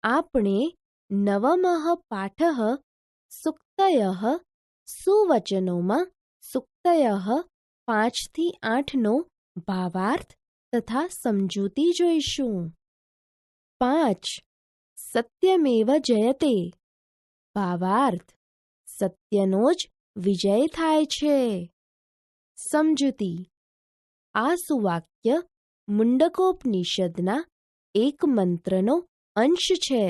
આપણે નવમઃ પાઠઃ સુક્તયઃ સુવચનોમાં સુક્તયઃ 5 થી 8નો ભાવાર્થ તથા સમજૂતી જોઈશું. 5. સત્યમેવ જયતે. ભાવાર્થ: સત્યનો જ વિજય થાય છે. સમજૂતી: આ સુવાક્ય મુંડકોપનિષદના એક મંત્રનો અંશ છે.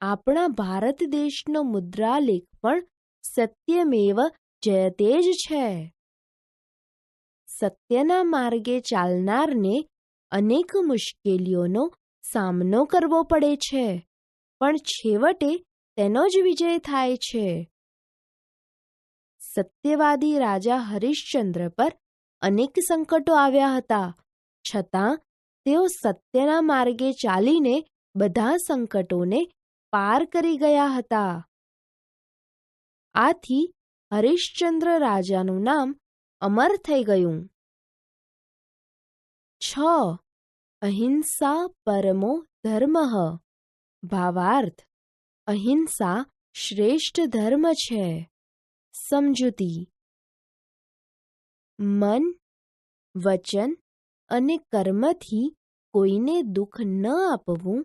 આપણા ભારત દેશનો મુદ્રાલેખ પણ સત્યમેવ જયતે જ છે. સત્યના માર્ગે ચાલનારને અનેક મુશ્કેલીઓનો સામનો કરવો પડે છે, પણ છેવટે તેનો જ વિજય થાય છે. સત્યવાદી રાજા હરિશ્ચંદ્ર પર અનેક સંકટો આવ્યા હતા, છતાં તેઓ સત્યના માર્ગે ચાલીને બધા સંકટોને પાર કરી ગયા હતા. આથી હરિશ્ચંદ્ર રાજાનું નામ અમર થઈ ગયું. 6. અહિંસા પરમો ધર્મઃ. ભાવાર્થ: અહિંસા શ્રેષ્ઠ ધર્મ છે. સમજૂતી: મન, વચન અને કર્મથી કોઈને દુઃખ ન આપવું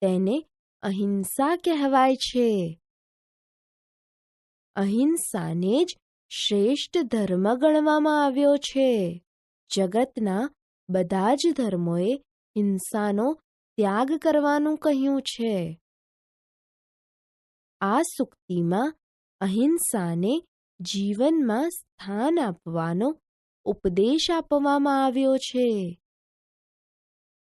તેને અહિંસા કહેવાય છે. અહિંસાને જ શ્રેષ્ઠ ધર્મ ગણવામાં આવ્યો છે. જગતના બધા જ ધર્મોએ હિંસાનો ત્યાગ કરવાનું કહ્યું છે. આ સૂક્તિમાં અહિંસાને જીવનમાં સ્થાન આપવાનો ઉપદેશ આપવામાં આવ્યો છે.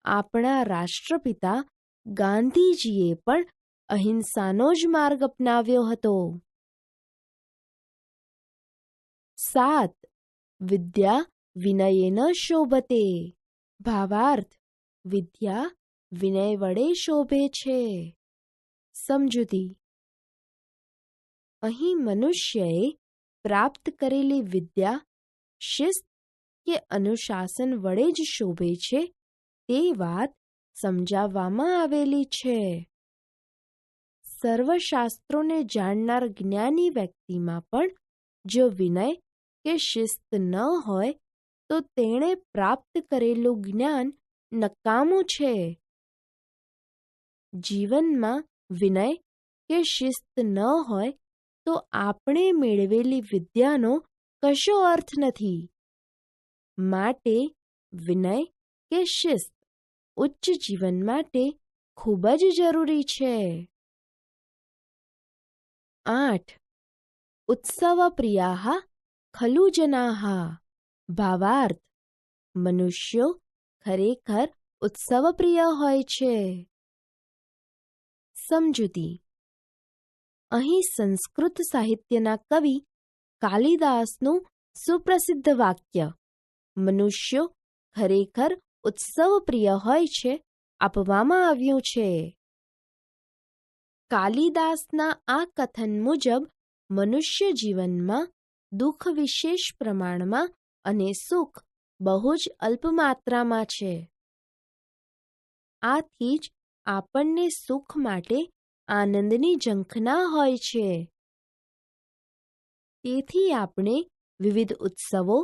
આપણા રાષ્ટ્રપિતા ગાંધીજીએ પણ અહિંસાનો જ માર્ગ અપનાવ્યો હતો. 7. વિદ્યા વિનયેન શોભતે. ભાવાર્થ: વિદ્યા વિનય વડે શોભે છે. સમજૂતી: અહીં મનુષ્યએ પ્રાપ્ત કરેલી વિદ્યા શિસ્ત કે અનુશાસન વડે જ શોભે છે તે વાત સમજાવવામાં આવેલી છે. સર્વશાસ્ત્રોને જાણનાર જ્ઞાની વ્યક્તિમાં પણ જો વિનય કે શિસ્ત ન હોય તો તેણે પ્રાપ્ત કરેલું જ્ઞાન નકામું છે. જીવનમાં વિનય કે શિસ્ત ન હોય તો આપણે મેળવેલી વિદ્યાનો કશો અર્થ નથી. માટે વિનય કે શિસ્ત ઉચ્ચ જીવન માટે ખૂબ જ જરૂરી છે. 8. ઉત્સવપ્રિયાઃ ખલુ જનાઃ. ભાવાર્થ: મનુષ્યો ખરેખર ઉત્સવપ્રિય હોય છે. સમજૂતી: અહીં સંસ્કૃત સાહિત્યના કવિ કાલિદાસનું સુપ્રસિદ્ધ વાક્ય મનુષ્યો ખરેખર ઉત્સવપ્રિય હોય છે આપવામાં આવ્યું છે. કાલિદાસના આ કથન મુજબ મનુષ્ય જીવનમાં દુઃખ વિશેષ પ્રમાણમાં અને સુખ બહુ જ અલ્પ માત્રામાં છે. આથી જ આપણને સુખ માટે આનંદની ઝંખના હોય છે. તેથી આપણે વિવિધ ઉત્સવો,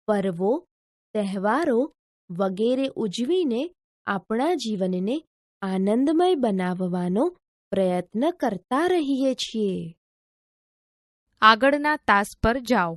પર્વો, તહેવારો વગેરે ઉજવીને આપણા જીવનને આનંદમય બનાવવાનો પ્રયત્ન કરતા રહીએ છીએ. આગળના તાસ પર જાઓ.